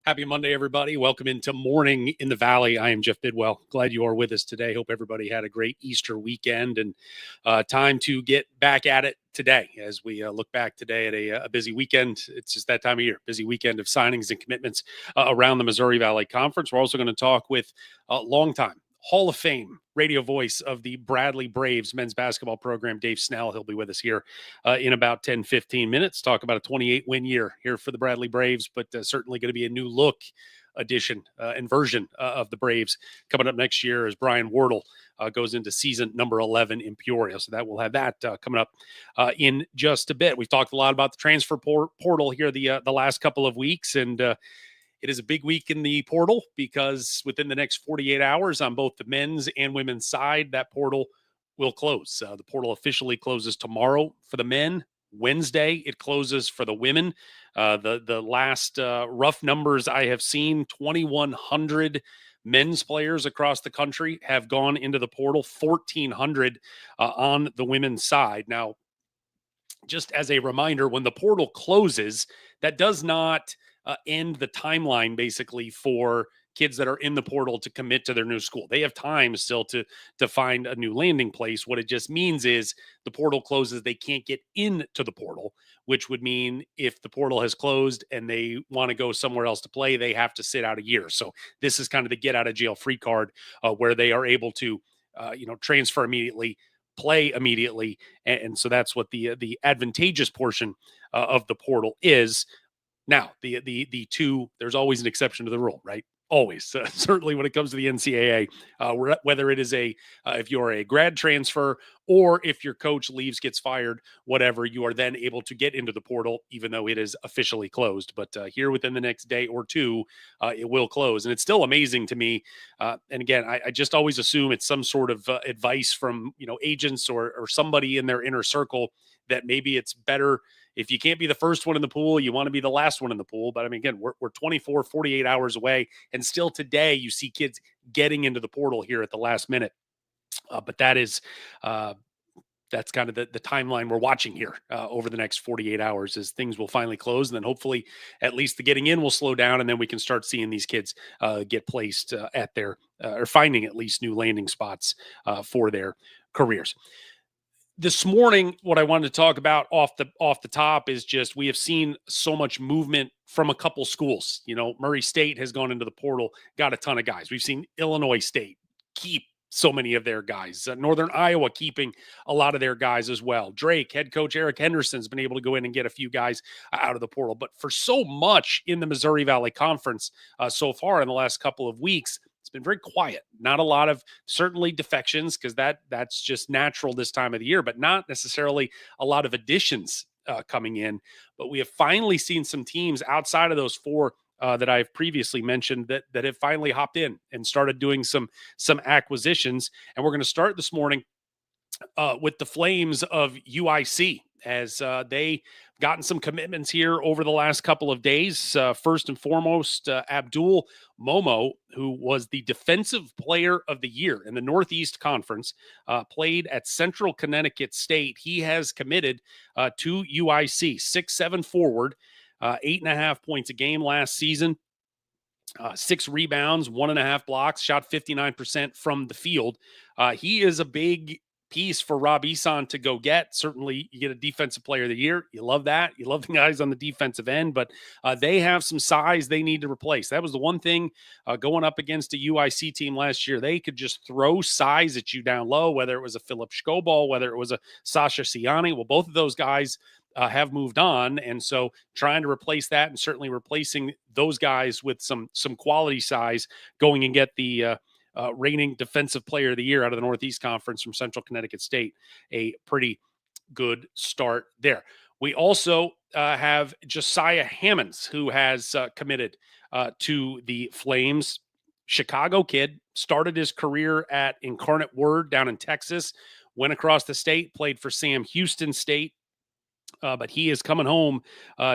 Happy Monday, everybody. Welcome into Morning in the Valley. I am Jeff Bidwell. Glad you are with us today. Hope everybody had a great Easter weekend and time to get back at it today as we look back today at a busy weekend. It's just that time of year, busy weekend of signings and commitments around the Missouri Valley Conference. We're also going to talk with a longtime Hall of Fame radio voice of the Bradley Braves men's basketball program, Dave Snell. He'll be with us here in about 10-15 minutes. Talk about a 28-win year here for the Bradley Braves, but certainly going to be a new look edition and version of the Braves coming up next year as Brian Wardle goes into season number 11 in Peoria. So that we'll have that coming up in just a bit. We've talked a lot about the transfer portal here the last couple of weeks, and it is a big week in the portal because within the next 48 hours on both the men's and women's side, that portal will close. The portal officially closes tomorrow for the men. Wednesday, it closes for the women. The last rough numbers I have seen, 2,100 men's players across the country have gone into the portal, 1,400 on the women's side. Now, just as a reminder, when the portal closes, that does not end the timeline basically for kids that are in the portal to commit to their new school. They have time still to find a new landing place. What it just means is the portal closes, they can't get into the portal, which would mean if the portal has closed and they want to go somewhere else to play, they have to sit out a year. So this is kind of the get out of jail free card where they are able to transfer immediately, play immediately, and so that's what the advantageous portion of the portal is. Now, the two, there's always an exception to the rule, right? Always, certainly when it comes to the NCAA, whether it is if you're a grad transfer or if your coach leaves, gets fired, whatever, you are then able to get into the portal, even though it is officially closed. But here within the next day or two, it will close. And it's still amazing to me. And again, I just always assume it's some sort of advice from, agents or somebody in their inner circle that maybe it's better if you can't be the first one in the pool, you want to be the last one in the pool. But I mean, again, we're 24, 48 hours away. And still today, you see kids getting into the portal here at the last minute. But that's kind of the timeline we're watching here over the next 48 hours as things will finally close. And then hopefully at least the getting in will slow down. And then we can start seeing these kids get placed at their or finding at least new landing spots for their careers. This morning, what I wanted to talk about off the top is just we have seen so much movement from a couple schools. Murray State has gone into the portal, got a ton of guys. We've seen Illinois State keep so many of their guys. Northern Iowa keeping a lot of their guys as well. Drake, head coach Eric Henderson's been able to go in and get a few guys out of the portal. But for so much in the Missouri Valley Conference so far in the last couple of weeks, it's been very quiet. Not a lot of certainly defections because that's just natural this time of the year, but not necessarily a lot of additions coming in. But we have finally seen some teams outside of those four that I've previously mentioned that have finally hopped in and started doing some acquisitions. And we're going to start this morning with the Flames of UIC as they gotten some commitments here over the last couple of days. First and foremost, Abdul Momo, who was the defensive player of the year in the Northeast Conference, played at Central Connecticut State. He has committed to UIC, 6'7" forward, 8.5 points a game last season. 6 rebounds, 1.5 blocks, shot 59% from the field. He is a big piece for Rob Eson to go get. Certainly, you get a defensive player of the year. You love that. You love the guys on the defensive end, but they have some size they need to replace. That was the one thing going up against a UIC team last year. They could just throw size at you down low, whether it was a Philip Schobal, whether it was a Sasha Siani. Well, both of those guys have moved on. And so trying to replace that and certainly replacing those guys with some quality size, going and get the reigning defensive player of the year out of the Northeast Conference from Central Connecticut State, a pretty good start there. We also have Josiah Hammonds, who has committed to the Flames. Chicago kid, started his career at Incarnate Word down in Texas, went across the state, played for Sam Houston State, but he is coming home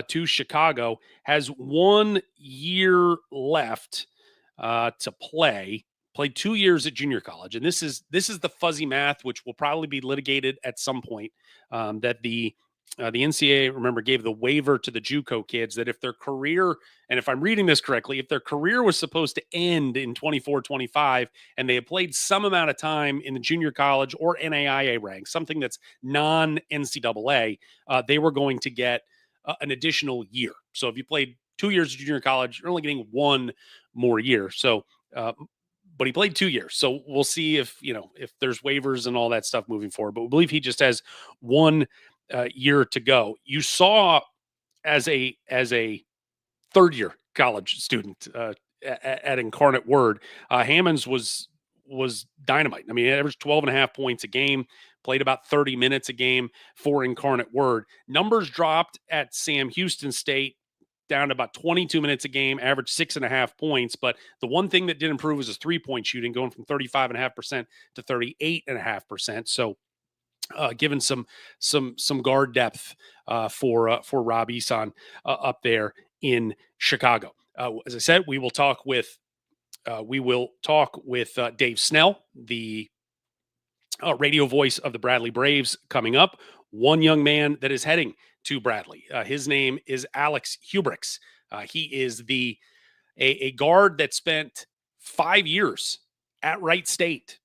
to Chicago, has 1 year left to play. Played 2 years at junior college, and this is the fuzzy math, which will probably be litigated at some point. That the the NCAA, remember, gave the waiver to the JUCO kids that if their career, and if I'm reading this correctly, if their career was supposed to end in 24-25 and they had played some amount of time in the junior college or NAIA ranks, something that's non-NCAA, they were going to get an additional year. So if you played 2 years of junior college, you're only getting one more year. So, but he played 2 years. So we'll see if, if there's waivers and all that stuff moving forward. But we believe he just has one year to go. You saw as a third year college student at Incarnate Word, Hammonds was dynamite. I mean, he averaged 12 and a half points a game, played about 30 minutes a game for Incarnate Word. Numbers dropped at Sam Houston State down to about 22 minutes a game, averaged 6.5 points. But the one thing that did improve was his 3-point shooting, going from 35.5% to 38.5%. So given some guard depth for Rob Eson up there in Chicago. As I said, we will talk with Dave Snell, the radio voice of the Bradley Braves, coming up. One young man that is heading to Bradley. His name is Alex Hubricks. He is a guard that spent 5 years at Wright State.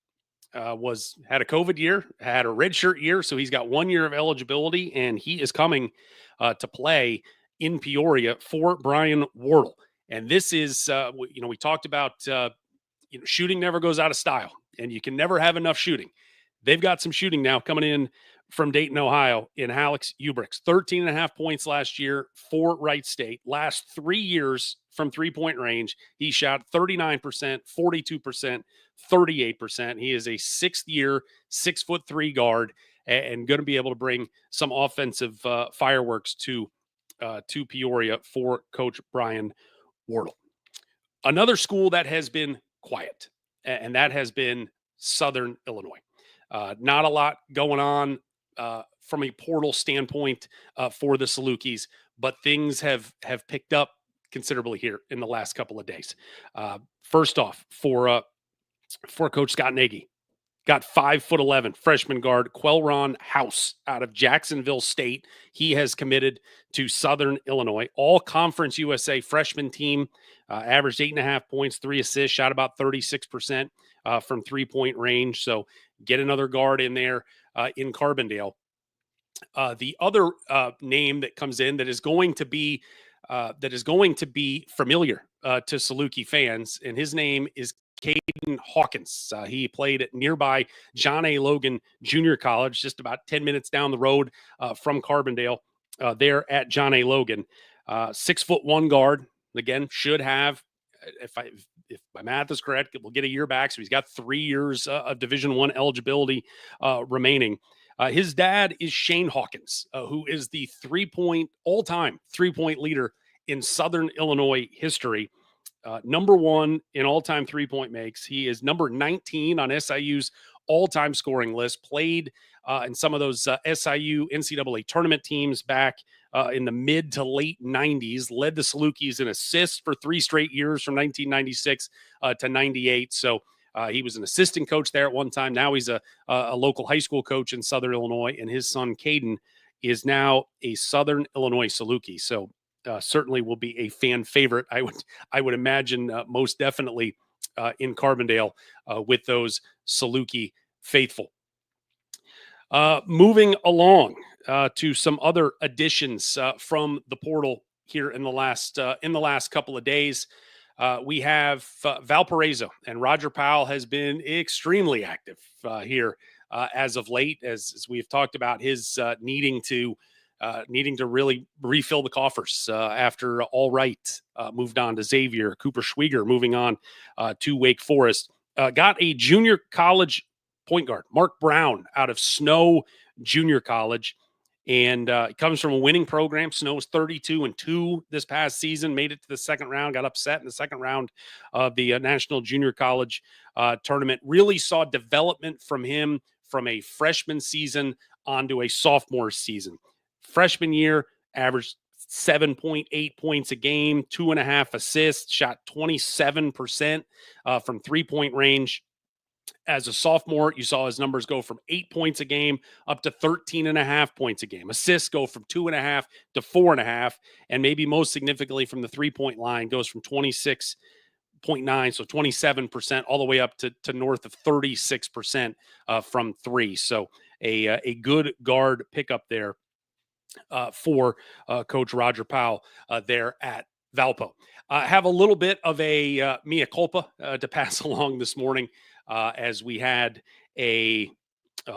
Had a COVID year, had a redshirt year, so he's got 1 year of eligibility, and he is coming to play in Peoria for Brian Wardle. And this is, we talked about, shooting never goes out of style, and you can never have enough shooting. They've got some shooting now coming in from Dayton, Ohio, in Alex Hubricks. 13.5 points last year for Wright State. Last 3 years from three-point range, he shot 39%, 42%, 38%. He is a sixth-year, 6'3" guard, and going to be able to bring some offensive fireworks to Peoria for Coach Brian Wardle. Another school that has been quiet, and that has been Southern Illinois. Not a lot going on from a portal standpoint for the Salukis, but things have picked up considerably here in the last couple of days. First off, for Coach Scott Nagy, got 5'11" freshman guard Quelron House out of Jacksonville State. He has committed to Southern Illinois. All Conference USA freshman team, averaged 8.5 points, 3 assists, shot about 36% from 3-point range. So get another guard in there in Carbondale. The other name that comes in that is going to be familiar to Saluki fans, and his name is Caden Hawkins. He played at nearby John A. Logan Junior College, just about 10 minutes down the road from Carbondale, there at John A. Logan. 6'1" guard. Again, should have, if my math is correct, we'll get a year back. So he's got 3 years of Division I eligibility remaining. His dad is Shane Hawkins, who is the all-time three-point leader in Southern Illinois history. Number 1 in all-time three-point makes. He is number 19 on SIU's all-time scoring list. Played in some of those SIU NCAA tournament teams back in the mid to late 90s. Led the Salukis in assists for 3 straight years from 1996 to 98. So he was an assistant coach there at one time. Now he's a local high school coach in Southern Illinois, and his son Caden is now a Southern Illinois Saluki. So certainly will be a fan favorite. I would imagine most definitely in Carbondale with those Saluki faithful. Moving along to some other additions from the portal here in the last couple of days. We have Valparaiso, and Roger Powell has been extremely active here as of late, as we've talked about his needing to really refill the coffers after All Right moved on to Xavier. Cooper Schwieger moving on to Wake Forest. Got a junior college point guard, Mark Brown, out of Snow Junior College. And it comes from a winning program. Snow was 32-2 this past season, made it to the second round, got upset in the second round of the National Junior College tournament. Really saw development from him from a freshman season onto a sophomore season. Freshman year, averaged 7.8 points a game, 2.5 assists, shot 27% from 3-point range. As a sophomore, you saw his numbers go from 8 points a game up to 13.5 points a game. Assists go from 2.5 to 4.5. And maybe most significantly from the 3 point line goes from 26.9, so 27%, all the way up to north of 36% from three. So a good guard pickup there for Coach Roger Powell there at Valpo. Have a little bit of a mea culpa to pass along this morning as we had a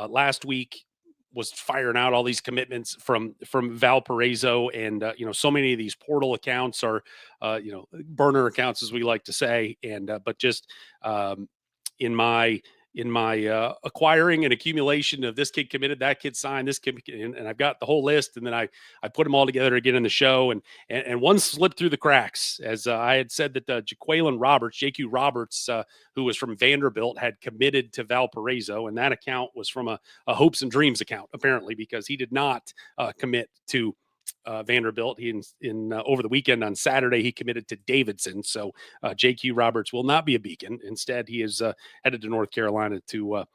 last week was firing out all these commitments from Valparaiso, and so many of these portal accounts are burner accounts, as we like to say, and but just in my acquiring and accumulation of this kid committed, that kid signed, this kid, and I've got the whole list, and then I put them all together again in the show, and one slipped through the cracks, as I had said that JQ Roberts, who was from Vanderbilt, had committed to Valparaiso, and that account was from a hopes and dreams account, apparently, because he did not commit to Vanderbilt. He in over the weekend on Saturday, he committed to Davidson. So JQ Roberts will not be a Beacon. Instead, he is headed to North Carolina to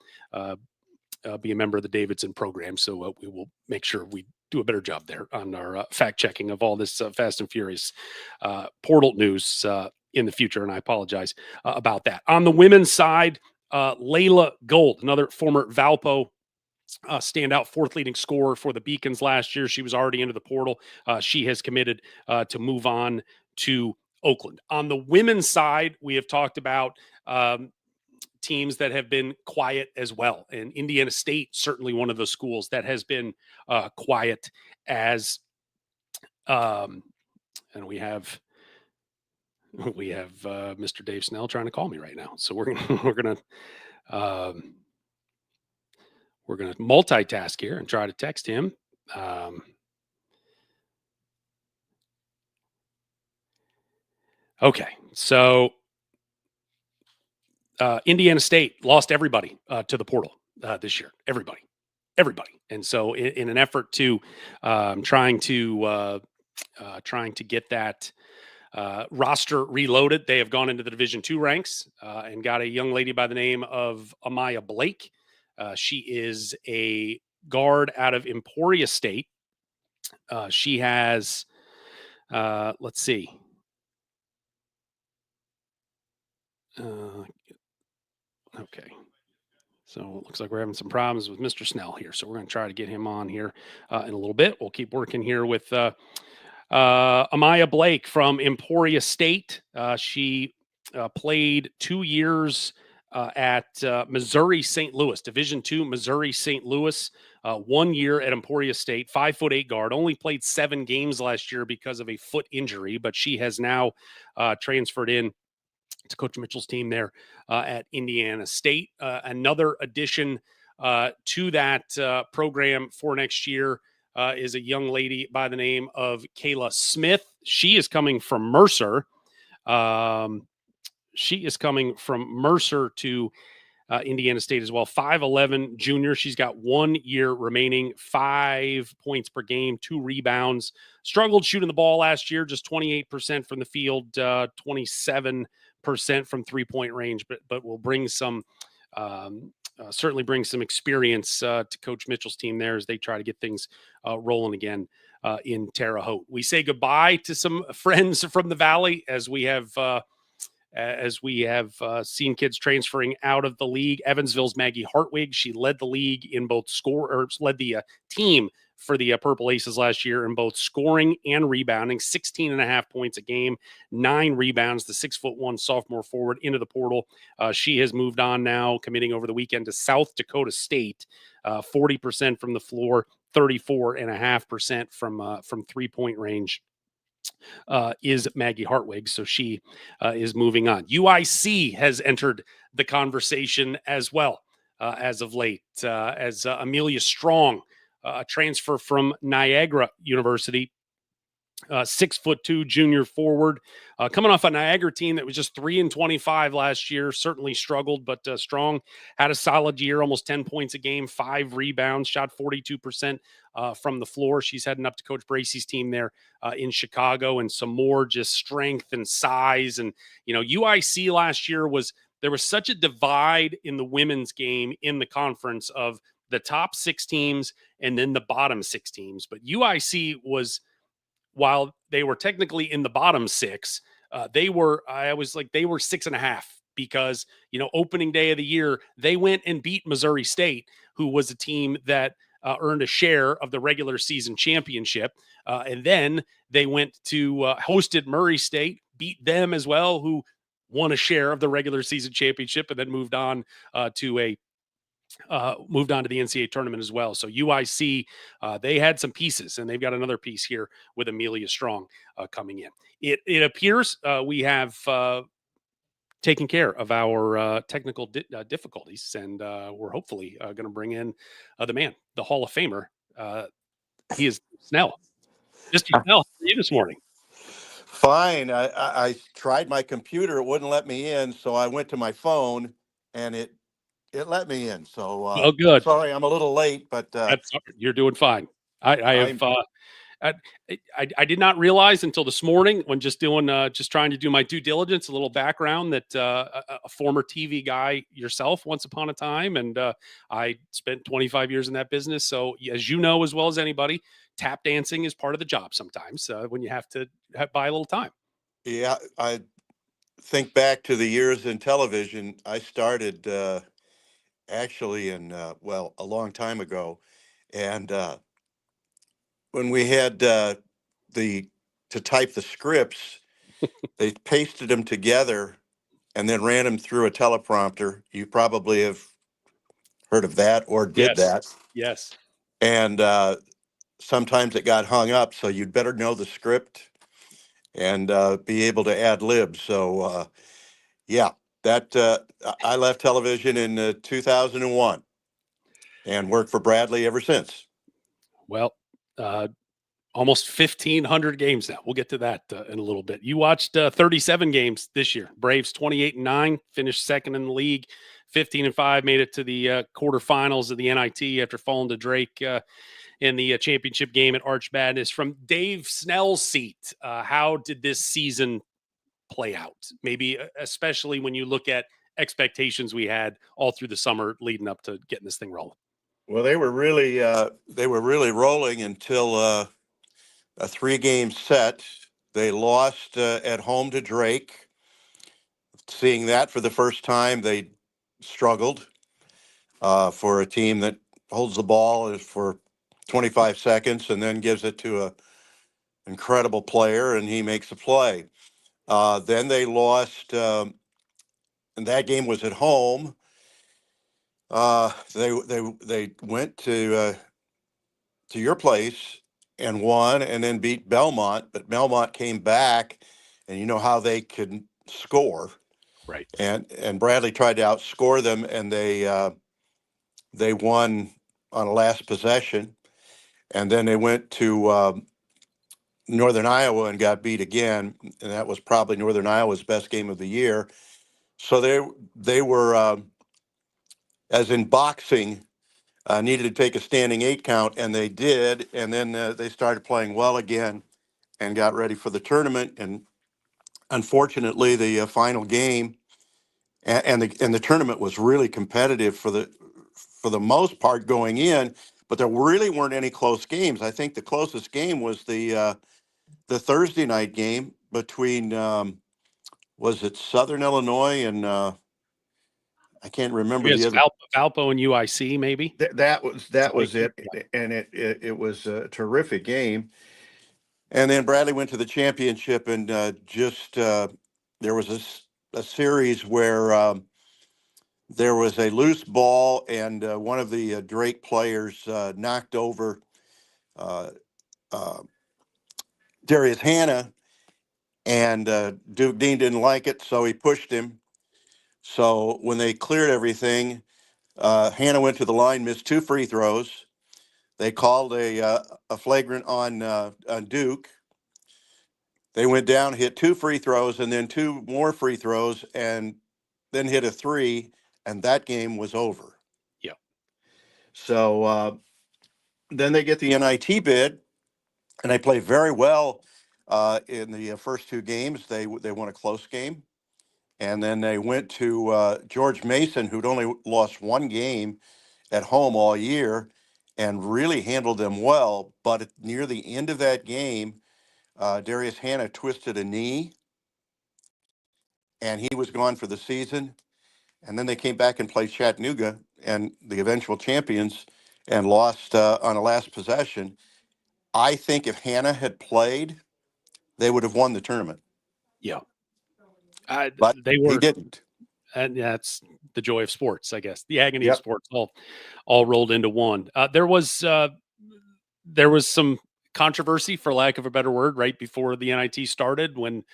be a member of the Davidson program. So we will make sure we do a better job there on our fact checking of all this Fast and Furious portal news in the future. And I apologize about that. On the women's side, Layla Gold, another former Valpo standout fourth leading scorer for the Beacons last year. She was already into the portal. She has committed to move on to Oakland. On the women's side, we have talked about teams that have been quiet as well. And Indiana State, certainly one of the schools that has been quiet as, and we have Mr. Dave Snell trying to call me right now. So we're going to multitask here and try to text him. Okay, so Indiana State lost everybody to the portal this year. Everybody. And so in an effort to trying to get that roster reloaded, they have gone into the Division II ranks and got a young lady by the name of Amaya Blake. She is a guard out of Emporia State. She has, let's see. Okay. So it looks like we're having some problems with Mr. Snell here. So we're going to try to get him on here in a little bit. We'll keep working here with Amaya Blake from Emporia State. She played 2 years at Missouri St. Louis, Division II, Missouri St. Louis. 1 year at Emporia State, 5'8" guard, only played 7 games last year because of a foot injury, but she has now transferred in to Coach Mitchell's team there at Indiana State. Another addition to that program for next year is a young lady by the name of Kayla Smith. She is coming from Mercer. To Indiana State as well. 5'11" junior. She's got 1 year remaining, 5 points per game, 2 rebounds. Struggled shooting the ball last year, just 28% from the field, 27% from 3-point range, but will bring some, certainly bring some experience to Coach Mitchell's team there as they try to get things rolling again in Terre Haute. We say goodbye to some friends from the Valley as we have seen kids transferring out of the league. Evansville's Maggie Hartwig, she led the league in both led the team for the Purple Aces last year in both scoring and rebounding, 16.5 points a game, 9 rebounds, the 6'1" sophomore forward into the portal. She has moved on now, committing over the weekend to South Dakota State, 40% from the floor, 34.5% from 3-point range. Is Maggie Hartwig. So she is moving on. UIC has entered the conversation as well as of late, as Amelia Strong, a transfer from Niagara University, 6'2" junior forward, coming off a Niagara team that was just 3-25 last year. Certainly struggled, but Strong had a solid year, almost 10 points a game, 5 rebounds, shot 42% from the floor. She's heading up to Coach Bracey's team there in Chicago, and some more just strength and size. And UIC last year was there was such a divide in the women's game in the conference of the top 6 teams and then the bottom 6 teams. But UIC was, while they were technically in the bottom 6, they were, I was like, they were 6.5 because, opening day of the year, they went and beat Missouri State, who was a team that earned a share of the regular season championship. And then they went to hosted Murray State, beat them as well, who won a share of the regular season championship, and then moved on to a moved on to the NCAA tournament as well. So UIC, they had some pieces, and they've got another piece here with Amelia Strong coming in. It appears we have taken care of our technical difficulties, and we're hopefully going to bring in the man, the Hall of Famer. He is Snell. Mr. Snell, how are you this morning? Fine. I tried my computer; it wouldn't let me in, so I went to my phone, and it let me in. So Oh, good. sorry, I'm a little late, but You're doing fine. I have. I did not realize until this morning when just trying to do my due diligence, a little background, that a former TV guy yourself once upon a time, and I spent 25 years in that business. So as you know as well as anybody, tap dancing is part of the job sometimes when you have to buy a little time. yeah, I think back to the years in television. I started actually in a long time ago, and when we had the to type the scripts, they pasted them together and then ran them through a teleprompter. You probably have heard of that or did Yes. that. Yes. And sometimes it got hung up, so you'd better know the script and be able to ad lib. So, yeah, that I left television in 2001 and worked for Bradley ever since. Well, almost 1,500 games now. We'll get to that in a little bit. You watched 37 games this year. Braves 28-9, finished second in the league. 15-5, made it to the quarterfinals of the NIT after falling to Drake in the championship game at Arch Madness. From Dave Snell's seat, how did this season play out? Maybe especially when you look at expectations we had all through the summer leading up to getting this thing rolling. Well, they were really rolling until a 3-game set. They lost at home to Drake. Seeing that for the first time, they struggled for a team that holds the ball for 25 seconds and then gives it to a incredible player, and he makes a play. Then they lost, and that game was at home. They went to your place and won, and then beat Belmont. But Belmont came back, and you know how they could score, right? And Bradley tried to outscore them, and they won on a last possession, and then they went to Northern Iowa and got beat again, and that was probably Northern Iowa's best game of the year. So they were, as in boxing, needed to take a standing 8 count, and they did. And then they started playing well again and got ready for the tournament. And unfortunately, the final game and the tournament was really competitive for the most part going in, but there really weren't any close games. I think the closest game was the Thursday night game between was it Southern Illinois and I can't remember Yes, the other. Valpo and UIC, maybe. That was it, and it was a terrific game. And then Bradley went to the championship, and there was a series where there was a loose ball, and one of the Drake players knocked over uh, Darius Hannah, and Duke Dean didn't like it, so he pushed him. So when they cleared everything, Hannah went to the line, missed 2 free throws. They called a flagrant on Duke. They went down, hit 2 free throws, and then 2 more free throws, and then hit a 3, and that game was over. Yeah. So then they get the NIT bid, and they play very well in the first 2 games. They won a close game, And then they went to George Mason, who'd only lost one game at home all year, and really handled them well. But near the end of that game, Darius Hannah twisted a knee, and he was gone for the season. And then they came back and played Chattanooga, and the eventual champions, and lost on a last possession. I think if Hannah had played, they would have won the tournament, Yeah. but They he were, didn't. and that's the joy of sports, I guess. The agony of Yep. sports all rolled into one. There was some controversy, for lack of a better word, right before the NIT started, when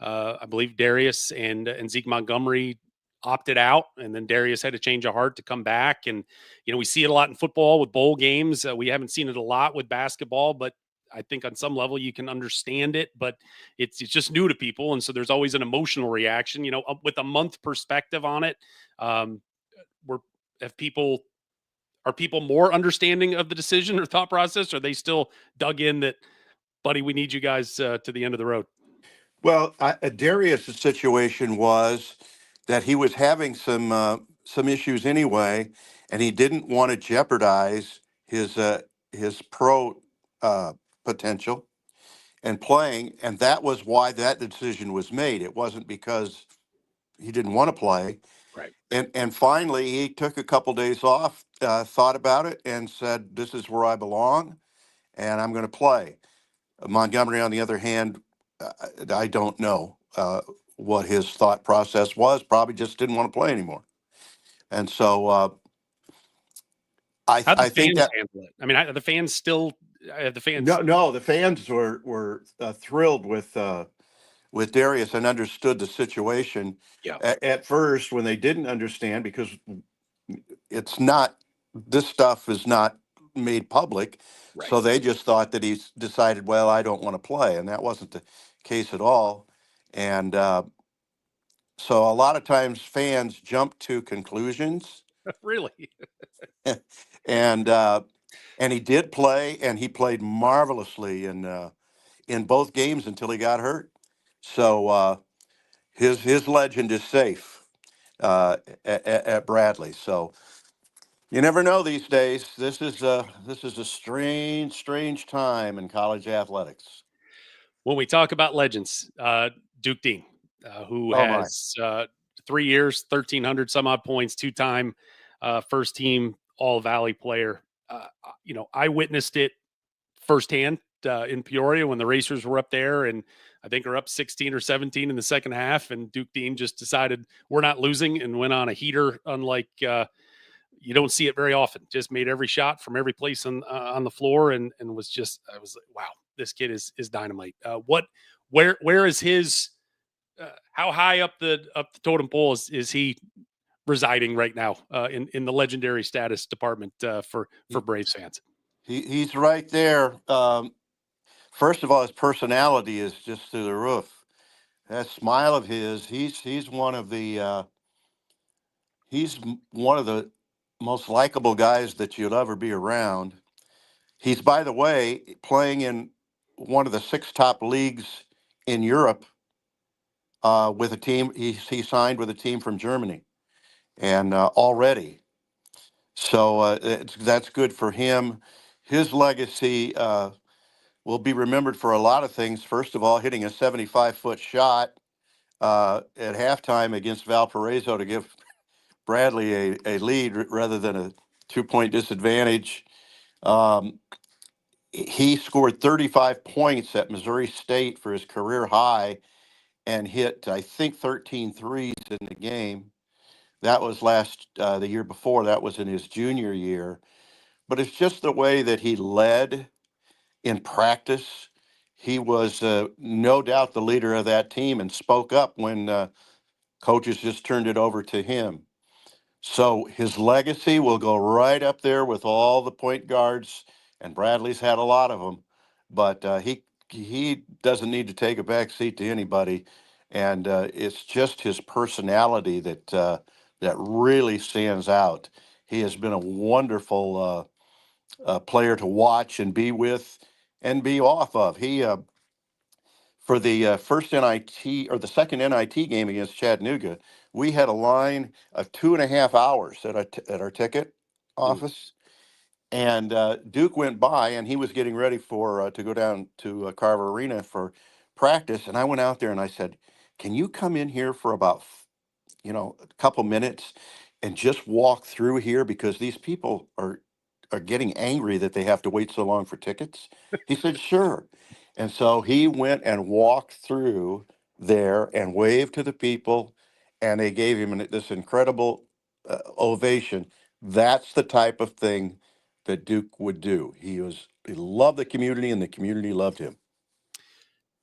I believe Darius and Zeke Montgomery opted out, and then Darius had to change of heart to come back. And we see it a lot in football with bowl games. We haven't seen it a lot with basketball, but I think on some level you can understand it. But it's just new to people, and so there's always an emotional reaction. With a month perspective on it, we're if people are people more understanding of the decision or thought process? Or are they still dug in that, buddy, we need you guys to the end of the road? Well, Darius' situation was that he was having some issues anyway, and he didn't want to jeopardize his pro uh, potential and playing, and that was why that decision was made. It wasn't because he didn't want to play. Right. And finally, he took a couple days off, thought about it, and said, "This is where I belong, and I'm going to play." Montgomery, on the other hand, I don't know what his thought process was. Probably just didn't want to play anymore. And so How'd the I think fans that handle it? I mean, the fans still, the fans, no, the fans were thrilled with Darius and understood the situation yeah, at first when they didn't understand because it's not this stuff is not made public, right. so they just thought that he's decided, well, I don't want to play, and that wasn't the case at all. And so a lot of times fans jump to conclusions, Really? and and he did play, and he played marvelously in both games until he got hurt. So his legend is safe at Bradley. So you never know these days. This is a strange time in college athletics. When we talk about legends, Duke Dean, who Oh my. has 3 years, 1,300 some odd points, two-time first team All Valley player. I witnessed it firsthand in Peoria when the Racers were up there, and I think are up 16 or 17 in the second half. And Duke Dean just decided we're not losing and went on a heater, unlike you don't see it very often. Just made every shot from every place on the floor, and was just I was like, wow, this kid is dynamite. Where is his? How high up the totem pole is he residing right now in the legendary status department for Braves fans? He's right there. First of all, his personality is just through the roof. That smile of his, he's one of the most likable guys that you'll ever be around. He's, by the way, playing in one of the six top leagues in Europe with a team. He signed with a team from Germany, and already, so that's good for him. His legacy will be remembered for a lot of things. First of all, hitting a 75-foot shot at halftime against Valparaiso to give Bradley a lead rather than a 2 point disadvantage. Um, he scored 35 points at Missouri State for his career high and hit, I think, 13 threes in the game. That was the year before. That was in his junior year. But it's just the way that he led in practice. He was no doubt the leader of that team and spoke up when coaches just turned it over to him. So his legacy will go right up there with all the point guards, and Bradley's had a lot of them. But he doesn't need to take a back seat to anybody, and it's just his personality that really stands out. He has been a wonderful player to watch and be with and be off of. He for the first NIT or the second NIT game against Chattanooga, we had a line of 2.5 hours at our ticket Mm. office. And Duke went by, and he was getting ready for to go down to Carver Arena for practice. And I went out there and I said, "Can you come in here for about a couple minutes and just walk through here because these people are getting angry that they have to wait so long for tickets?" He said, "Sure." And so he went and walked through there and waved to the people, and they gave him this incredible ovation. That's the type of thing that Duke would do. He loved the community, and the community loved him.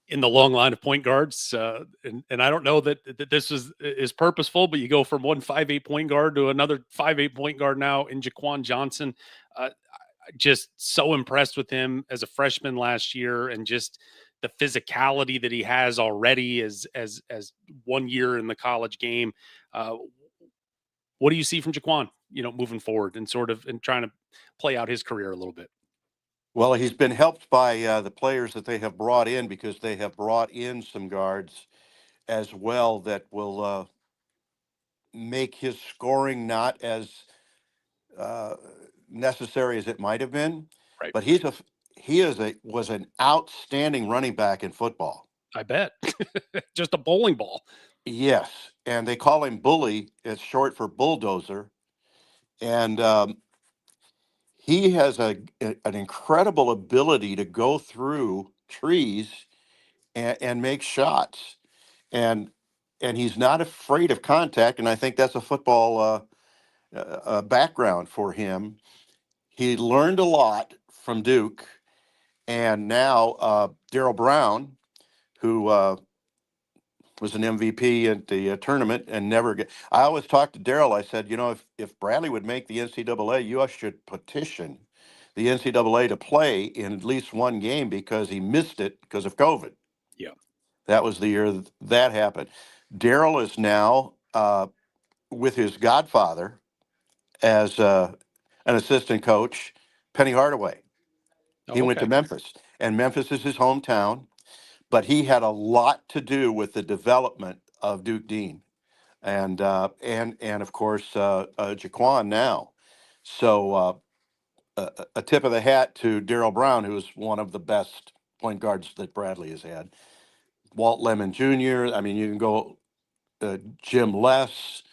In the long line of point guards, and I don't know that this is purposeful, but you go from one 5'8" point guard to another 5'8" point guard now in Jaquan Johnson. Just so impressed with him as a freshman last year, and just the physicality that he has already as 1 year in the college game. Uh, what do you see from Jaquan, moving forward and sort of and trying to play out his career a little bit? Well, he's been helped by the players that they have brought in because they have brought in some guards as well that will make his scoring not as uh, necessary as it might have been. Right. But he is a was an outstanding running back in football. I bet. Just a bowling ball. Yes, and they call him Bully. It's short for bulldozer, and he has an incredible ability to go through trees and make shots, and and he's not afraid of contact. And I think that's a football background for him. He learned a lot from Duke, and now Daryl Brown, who was an MVP at the tournament and never get. I always talked to Daryl. I said, if Bradley would make the NCAA, you should petition the NCAA to play in at least one game because he missed it because of COVID. Yeah. That was the year that happened. Daryl is now with his godfather as an assistant coach, Penny Hardaway. He Oh, went to okay. Memphis, and Memphis is his hometown. But he had a lot to do with the development of Duke Dean, and of course Jaquan now. So a tip of the hat to Daryl Brown, who is one of the best point guards that Bradley has had. Walt Lemon Jr. I mean, you can go Jim Less,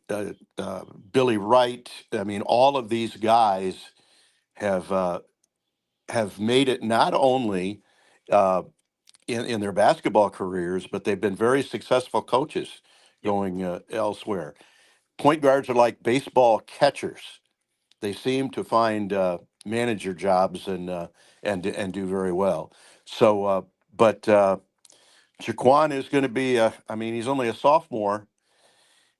uh, Billy Wright. I mean, all of these guys have uh, have made it not only uh, in their basketball careers, but they've been very successful coaches Yep. going elsewhere. Point guards are like baseball catchers. They seem to find manager jobs and do very well. So, but Jaquan is going to be. I mean, he's only a sophomore,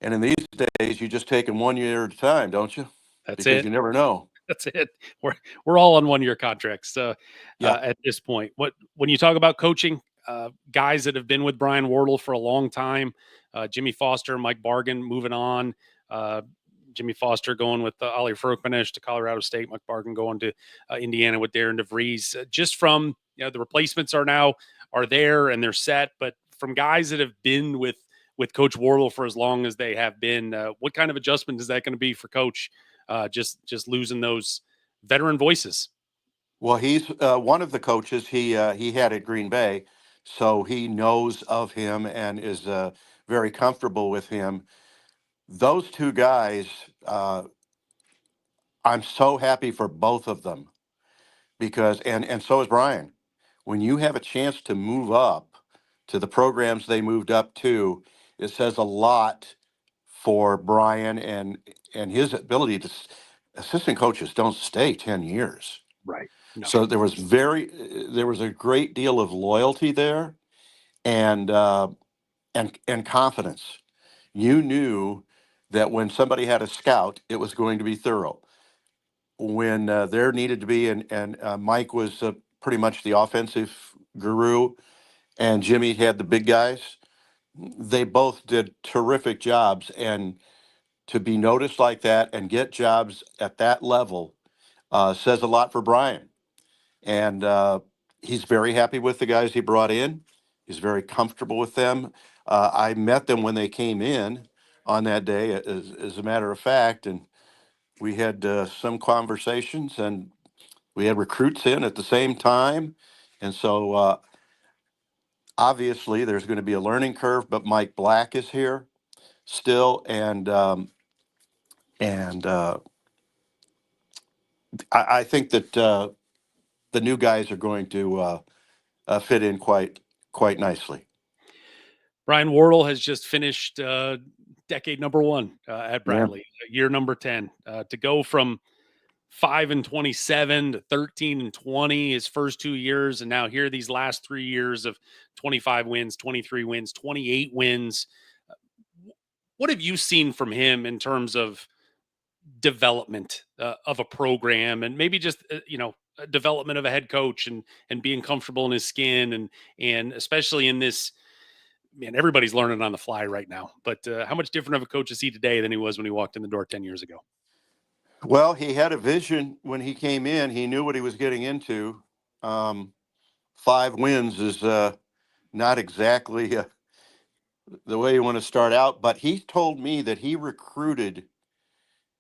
and in these days, you just take him 1 year at a time, don't you? That's Because it. you never know. That's it. We're all on 1 year contracts Yeah. at this point. When you talk about coaching, guys that have been with Brian Wardle for a long time, Jimmy Foster, Mike Bargan moving on. Uh, Jimmy Foster going with Ollie Frokmanish to Colorado State. Mike Bargan going to Indiana with Darren DeVries. Just from the replacements are there and they're set, but from guys that have been with Coach Wardle for as long as they have been, what kind of adjustment is that going to be for Coach? Just losing those veteran voices. Well, he's one of the coaches he had at Green Bay, so he knows of him and is very comfortable with him. Those two guys, I'm so happy for both of them because, and so is Brian. When you have a chance to move up to the programs they moved up to, it says a lot for Brian and his ability to. Assistant coaches don't stay 10 years. Right. No. So there was a great deal of loyalty there and and confidence. You knew that when somebody had a scout, it was going to be thorough. When there needed to be, and Mike was pretty much the offensive guru, and Jimmy had the big guys. They both did terrific jobs, and to be noticed like that and get jobs at that level says a lot for Brian. And he's very happy with the guys he brought in. He's very comfortable with them. I met them when they came in on that day, as a matter of fact, and we had some conversations, and we had recruits in at the same time. And so obviously there's going to be a learning curve, but Mike Black is here still. And I think that the new guys are going to fit in quite nicely. Brian Wardle has just finished decade number one at Yeah. Bradley, year number 10. To go from 5-27 to 13-20 his first 2 years, and now here these last 3 years of 25 wins, 23 wins, 28 wins. What have you seen from him in terms of development of a program, and maybe just development of a head coach, and being comfortable in his skin, and especially in this, man, everybody's learning on the fly right now. But how much different of a coach is he today than he was when he walked in the door 10 years ago? Well, he had a vision when he came in. He knew what he was getting into. 5 wins is not exactly the way you want to start out, but he told me that he recruited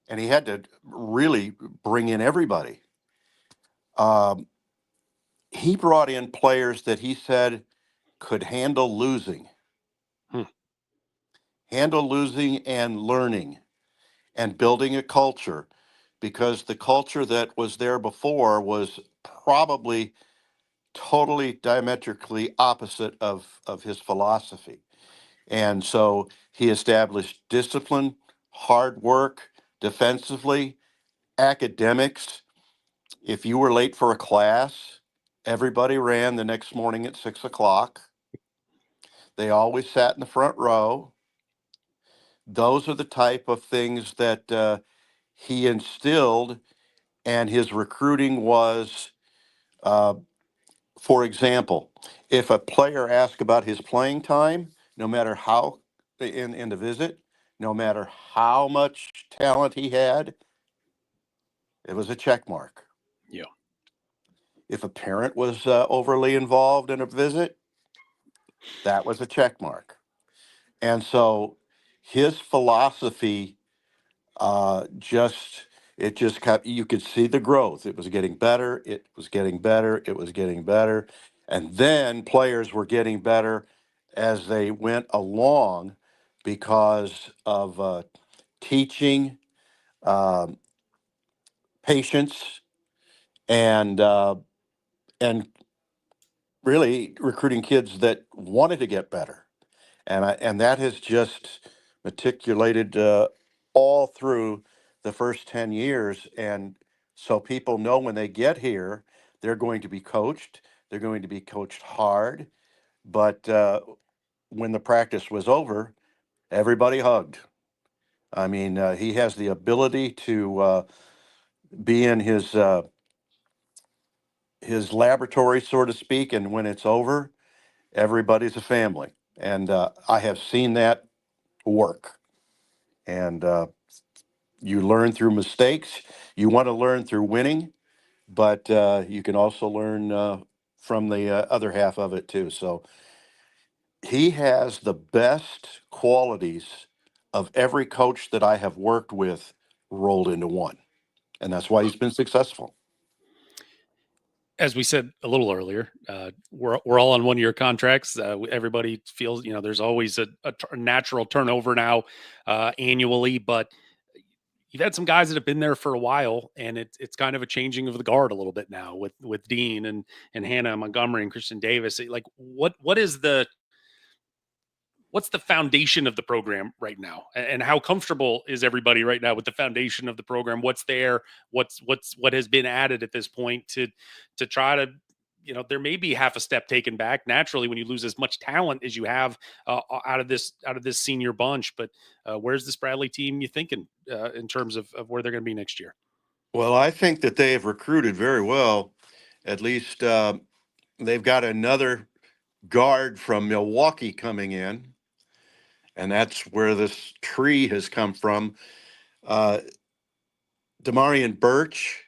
and he had to really bring in everybody. Um, he brought in players that he said could Hmm. handle losing and learning and building a culture, because the culture that was there before was probably totally diametrically opposite of his philosophy. And so he established discipline, hard work, defensively, academics. If you were late for a class, everybody ran the next morning at 6 o'clock. They always sat in the front row. Those are the type of things that he instilled, and his recruiting was, uh, for example, if a player asked about his playing time, no matter how, in the visit, no matter how much talent he had, it was a check mark. Yeah. If a parent was overly involved in a visit, that was a check mark. And so his philosophy just it just kept, you could see the growth. It was getting better, it was getting better, it was getting better. And then players were getting better as they went along because of teaching, um, patience, and and really recruiting kids that wanted to get better. And that has just matriculated all through the first 10 years. And so people know when they get here, they're going to be coached. They're going to be coached hard. But when the practice was over, everybody hugged. I mean, he has the ability to be in his laboratory, so to speak, and when it's over, everybody's a family. And I have seen that work. And you learn through mistakes. You want to learn through winning, but you can also learn from the other half of it too. So he has the best qualities of every coach that I have worked with rolled into one, and that's why he's been successful. As we said a little earlier, we're all on 1 year contracts. Everybody feels, there's always a natural turnover now annually, but you've had some guys that have been there for a while, and it's kind of a changing of the guard a little bit now with Dean and Hannah Montgomery and Christian Davis. Like, what's the foundation of the program right now, and how comfortable is everybody right now with the foundation of the program? What's there? What has been added at this point to try to, there may be half a step taken back naturally when you lose as much talent as you have out of this senior bunch. But where's this Bradley team you thinking in terms of where they're going to be next year? Well, I think that they have recruited very well. At least they've got another guard from Milwaukee coming in, and that's where this tree has come from. Uh, Demarion Birch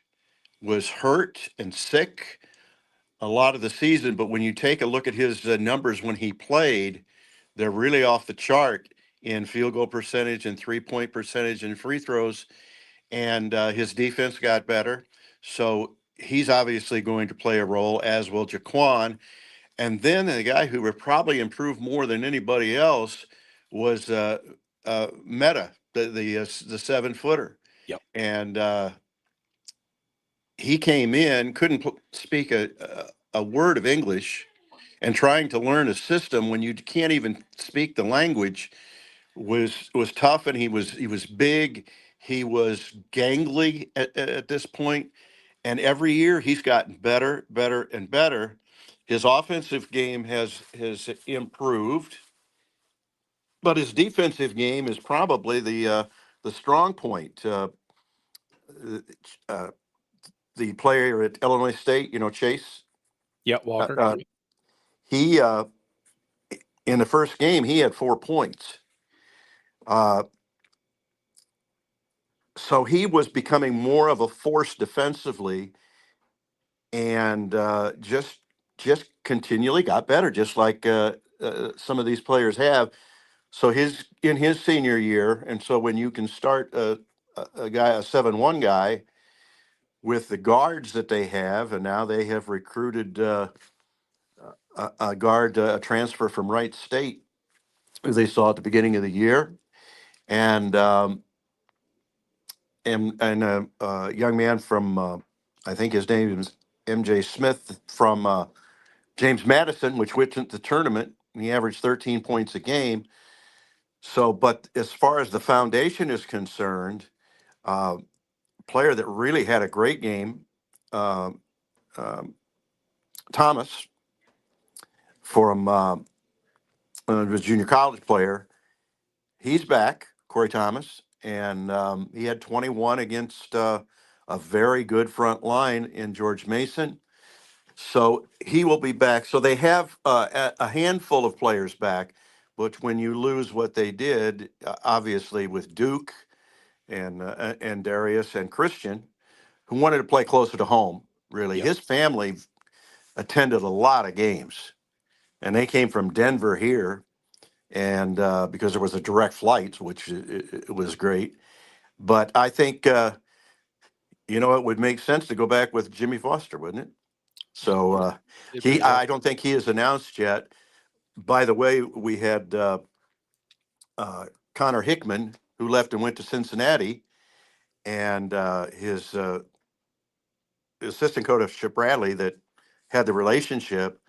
was hurt and sick a lot of the season, but when you take a look at his numbers when he played, they're really off the chart in field goal percentage and 3-point percentage and free throws. And his defense got better. So he's obviously going to play a role, as will Jaquan. And then the guy who would probably improve more than anybody else was Meta, the 7-footer. Yep. And he came in, couldn't speak a word of English, and trying to learn a system when you can't even speak the language was tough. And he was big, he was gangly at this point, and every year he's gotten better, better, and better. His offensive game has improved, but his defensive game is probably the strong point. Uh, the player at Illinois State, Chase. Yep. Uh, Walker. uh, he in the first game he had 4 points. Uh, so he was becoming more of a force defensively, and just continually got better, just like some of these players have. So in his senior year, and so when you can start a guy, a 7-1 guy, with the guards that they have, and now they have recruited a guard, a transfer from Wright State, as they saw at the beginning of the year, and a young man from I think his name is MJ Smith from James Madison, which went to the tournament. And he averaged 13 points a game. So, but as far as the foundation is concerned, uh, player that really had a great game, uh, um, Thomas, from was a junior college player. He's back, Corey Thomas, and he had 21 against a very good front line in George Mason. So he will be back. So they have a handful of players back, but when you lose what they did, obviously with Duke and Darius and Christian, who wanted to play closer to home, really, Yep. his family attended a lot of games, and they came from Denver here, and because there was a direct flight, which it was great. But I think it would make sense to go back with Jimmy Foster, wouldn't it? Yep. So Did pretty well. I don't think he is announced yet. By the way, we had Connor Hickman, who left and went to Cincinnati, and his assistant coach Chip Bradley, that had the relationship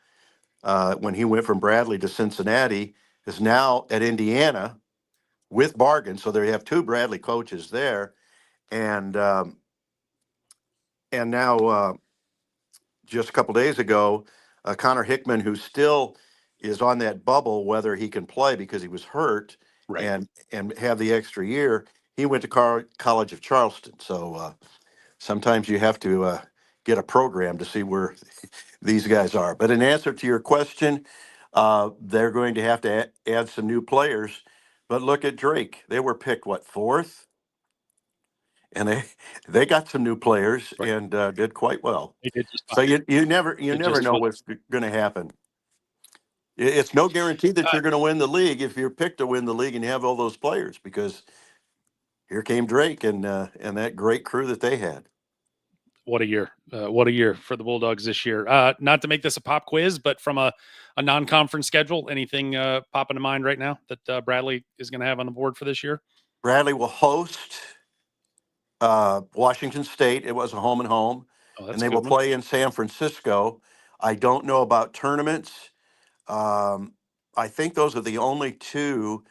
when he went from Bradley to Cincinnati, is now at Indiana with Bargain. So they have two Bradley coaches there, and now just a couple days ago, Connor Hickman, who still is on that bubble whether he can play because he was hurt Right. and have the extra year. He went to College of Charleston. So sometimes you have to get a program to see where these guys are. But in answer to your question, they're going to have to add some new players. But look at Drake. They were picked, what, fourth? And they got some new players Right. and did quite well. They did just So fine. you never Did never just know fine. what's going to happen. It's no guarantee that Uh, you're going to win the league if you're picked to win the league and you have all those players, because here came Drake and that great crew that they had. what a year. What a year for the Bulldogs this year. Not to make this a pop quiz, but from a non-conference schedule, anything popping to mind right now that Bradley is going to have on the board for this year? Bradley will host Washington State. It was a home and home, Oh, and that's a they will good one. play in San Francisco. I don't know about tournaments. Um, I think those are the only two,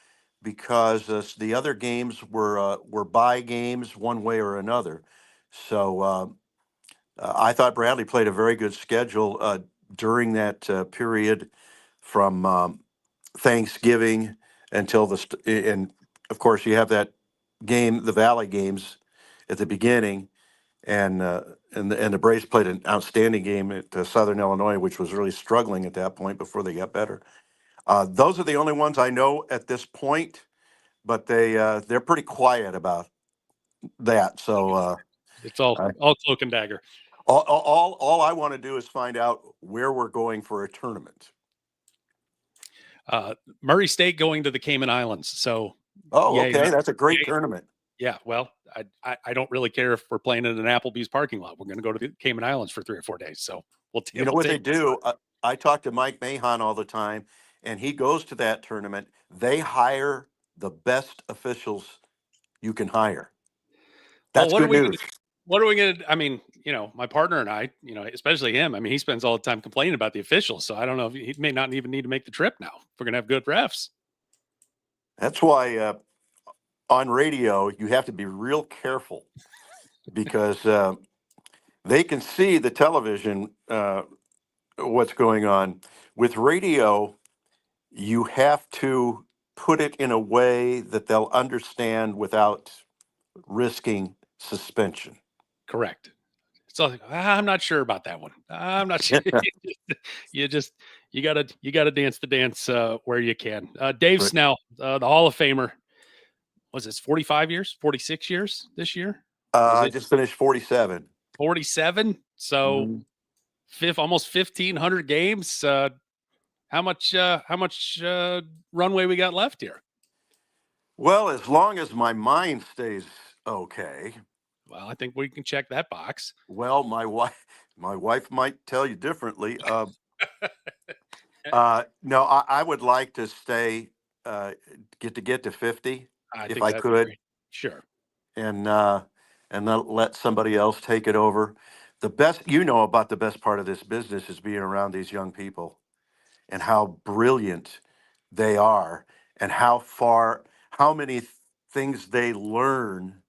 because the other games were bye games one way or another. So I thought Bradley played a very good schedule during that period from Thanksgiving until and of course you have that game, the Valley games, at the beginning, and the Braves played an outstanding game at Southern Illinois, which was really struggling at that point before they got better. Those are the only ones I know at this point, but they're pretty quiet about that. So It's all uh, cloak and dagger. All I want to do is find out where we're going for a tournament. Murray State going to the Cayman Islands. So, Oh, yay, okay, that's a great yay. tournament. Yeah, well, I don't really care if we're playing in an Applebee's parking lot. We're going to go to the Cayman Islands for 3 or 4 days. So You know we'll what they take it. do? I talk to Mike Mahon all the time, and he goes to that tournament. They hire the best officials you can hire. Well, That's good news. what are we going to, I mean, my partner and I, especially him, I mean, he spends all the time complaining about the officials. So I don't know if he may not even need to make the trip now. If we're going to have good refs. That's why on radio you have to be real careful because they can see the television what's going on. With radio, you have to put it in a way that they'll understand without risking suspension. Correct. So I'm not sure about that one. I'm not sure. you just you gotta dance the dance where you can. Dave Right. Snell, the Hall of Famer, was this 45 years, 46 years this year? Was I it just finished 47. 47? So Mhm. almost 1,500 games. How much runway we got left here? Well, as long as my mind stays okay. Well, I think we can check that box. Well, my wife might tell you differently. No, I would like to stay, uh, get to 50 I if think I that'd be could, great. Sure. and then let somebody else take it over. The best, about the best part of this business is being around these young people and how brilliant they are, and how many things they learn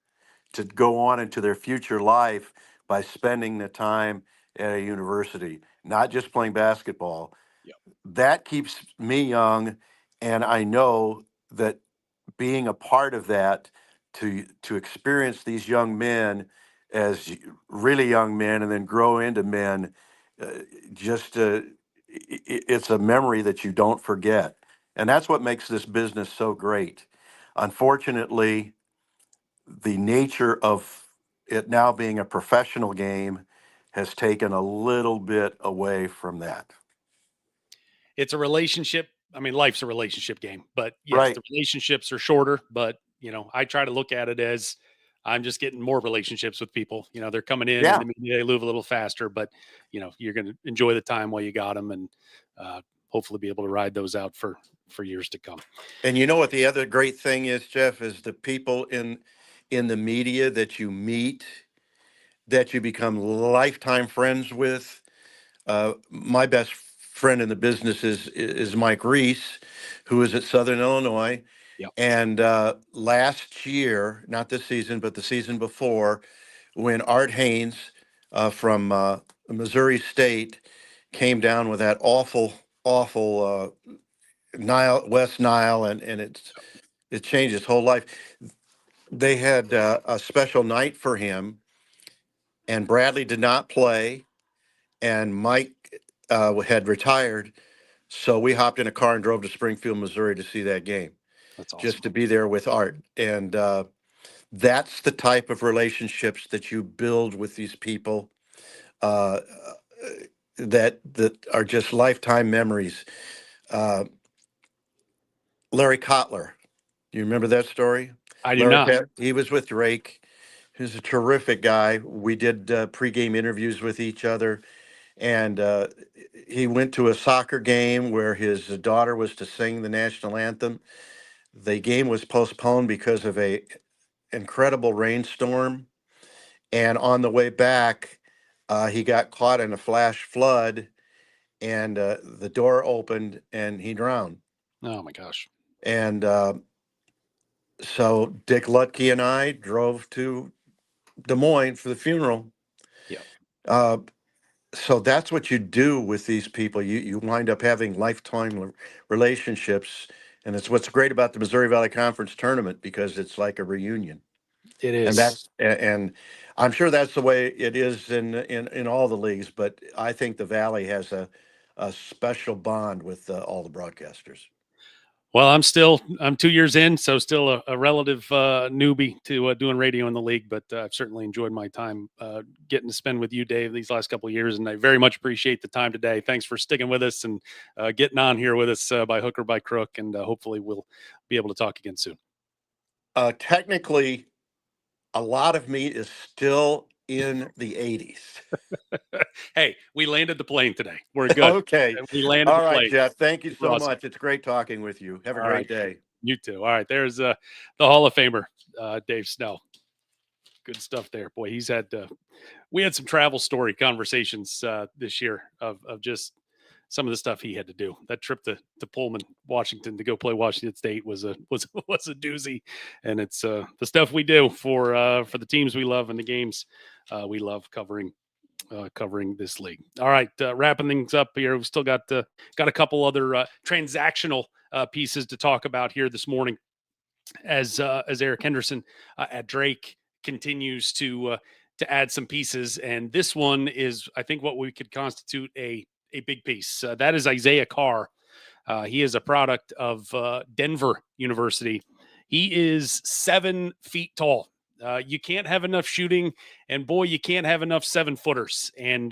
to go on into their future life by spending the time at a university, not just playing basketball. Yep. That keeps me young, and I know that being a part of that, to experience these young men as really young men and then grow into men, uh, just it's a memory that you don't forget, and that's what makes this business so great. Unfortunately, the nature of it now being a professional game has taken a little bit away from that. It's a relationship. I mean, life's a relationship game, but yes, Right. the relationships are shorter, but I try to look at it as I'm just getting more relationships with people. They're coming in and Yeah. maybe they move a little faster, but you're going to enjoy the time while you got them and uh, hopefully be able to ride those out for years to come. And you know what the other great thing is, Jeff, is the people in the media that you meet, that you become lifetime friends with. My best friend in the business is Mike Reese, who is at Southern Illinois. Yeah. And last year, not this season, but the season before, when Art Haynes from Missouri State came down with that awful Nile, West Nile, and it changed his whole life. They had a special night for him, and Bradley did not play, and Mike had retired. So we hopped in a car and drove to Springfield, Missouri to see that game, That's awesome. just to be there with Art. And that's the type of relationships that you build with these people, uh, that are just lifetime memories. Uh, Larry Kotler, you remember that story? I do not. He was with Drake. He's a terrific guy. We did pregame interviews with each other, and he went to a soccer game where his daughter was to sing the national anthem. The game was postponed because of a incredible rainstorm, and on the way back, he got caught in a flash flood, and the door opened, and he drowned. Oh my gosh. And so Dick Lutke and I drove to Des Moines for the funeral. Yeah. Uh, so that's what you do with these people. You wind up having lifetime relationships, and it's what's great about the Missouri Valley Conference tournament, because it's like a reunion. It And is. and I'm sure that's the way it is in all the leagues. But I think the Valley has a special bond with all the broadcasters. Well, I'm 2 years in, so still a relative newbie to doing radio in the league, but I've certainly enjoyed my time getting to spend with you, Dave, these last couple of years, and I very much appreciate the time today. Thanks for sticking with us and getting on here with us by hook or by crook, and hopefully we'll be able to talk again soon. Technically, a lot of me is still in the 80s. Hey, we landed the plane today. We're good. Okay. We landed All the right, plane. Jeff. Thank you We're so awesome. much. It's great talking with you. Have a All right. great day. You too. All right. There's the Hall of Famer, Dave Snell. Good stuff there. Boy, we had some travel story conversations this year of just some of the stuff he had to do. That trip to Pullman, Washington, to go play Washington State was a doozy, and it's the stuff we do for the teams we love and the games we love covering this league. All right, wrapping things up here. We've still got a couple other transactional pieces to talk about here this morning as Eric Henderson at Drake continues to add some pieces, and this one is, I think, what we could constitute a big piece. That is Isaiah Carr. He is a product of Denver University. He is 7 feet tall. You can't have enough shooting, and boy, you can't have enough 7-footers. And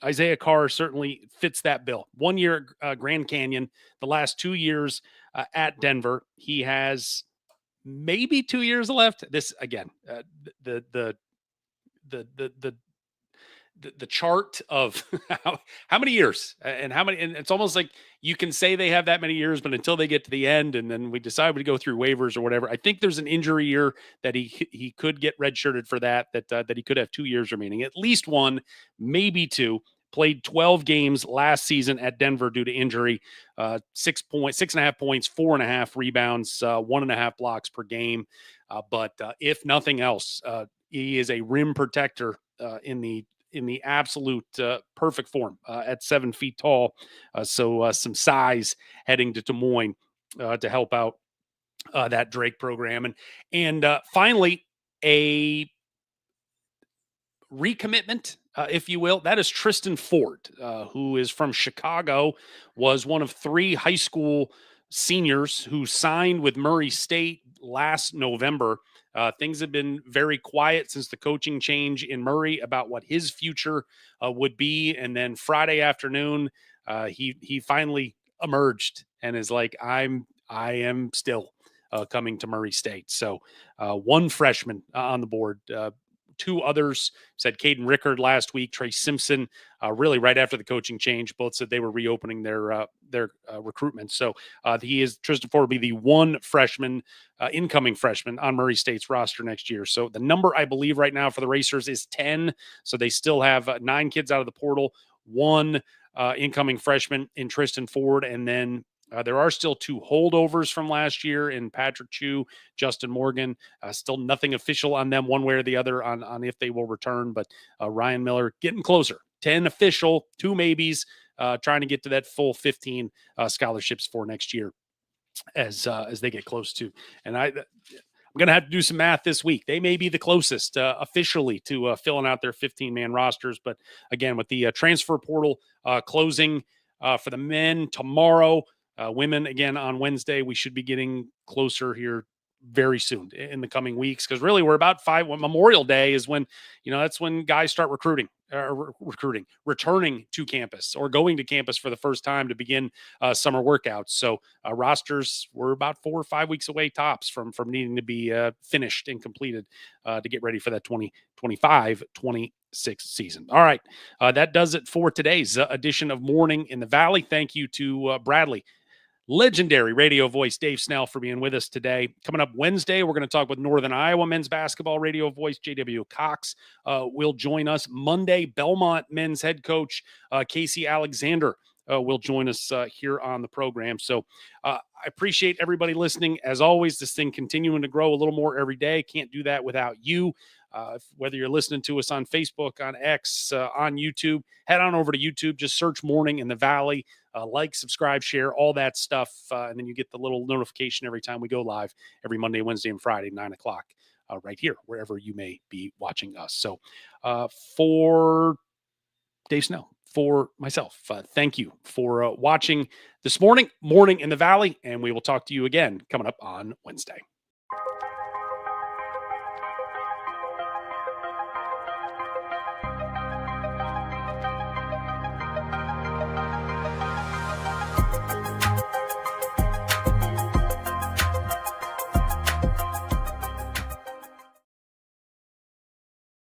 Isaiah Carr certainly fits that bill. 1 year at Grand Canyon, the last 2 years at Denver. He has maybe 2 years left. This again, the chart of how many years and how many, and it's almost like you can say they have that many years, but until they get to the end and then we decide to go through waivers or whatever, I think there's an injury year that he could get redshirted for that he could have 2 years remaining, at least one, maybe two. Played 12 games last season at Denver due to injury. 6.5 points, 4.5 rebounds, 1.5 blocks per game. But if nothing else, he is a rim protector in the absolute perfect form at 7 feet tall. So some size heading to Des Moines to help out that Drake program. And finally, a recommitment, if you will. That is Tristan Ford, who is from Chicago, was one of 3 high school seniors who signed with Murray State last November. Things have been very quiet since the coaching change in Murray about what his future would be. And then Friday afternoon, he finally emerged and is like, I am still coming to Murray State. So one freshman on the board. 2 others said Caden Rickard last week, Trey Simpson, really right after the coaching change. Both said they were reopening their recruitment. So Tristan Ford will be the one freshman, incoming freshman on Murray State's roster next year. So the number I believe right now for the Racers is 10. So they still have 9 kids out of the portal, one incoming freshman in Tristan Ford, and then there are still 2 holdovers from last year in Patrick Chu, Justin Morgan. Still nothing official on them one way or the other on if they will return, but Ryan Miller getting closer. 10 official, 2 maybes, trying to get to that full 15 scholarships for next year as they get close to. And I'm going to have to do some math this week. They may be the closest officially to filling out their 15-man rosters. But again, with the transfer portal closing for the men tomorrow, women again on Wednesday, we should be getting closer here very soon in the coming weeks, because really we're about 5. Memorial Day is when, that's when guys start returning to campus or going to campus for the first time to begin summer workouts. So rosters, we're about 4 or 5 weeks away tops from needing to be finished and completed to get ready for that 2025-26 season. All right, that does it for today's edition of Morning in the Valley. Thank you to Bradley, legendary radio voice Dave Snell, for being with us today. Coming up Wednesday, we're going to talk with Northern Iowa men's basketball radio voice JW Cox. Will join us. Monday, Belmont men's head coach Casey Alexander will join us here on the program. So I appreciate everybody listening. As always, this thing continuing to grow a little more every day. Can't do that without you. Whether you're listening to us on Facebook, on X, on YouTube, head on over to YouTube. Just search Morning in the Valley. Like, subscribe, share, all that stuff. And then you get the little notification every time we go live every Monday, Wednesday, and Friday, 9 o'clock, right here, wherever you may be watching us. So for Dave Snell, for myself. Thank you for watching this morning in the Valley, and we will talk to you again coming up on Wednesday.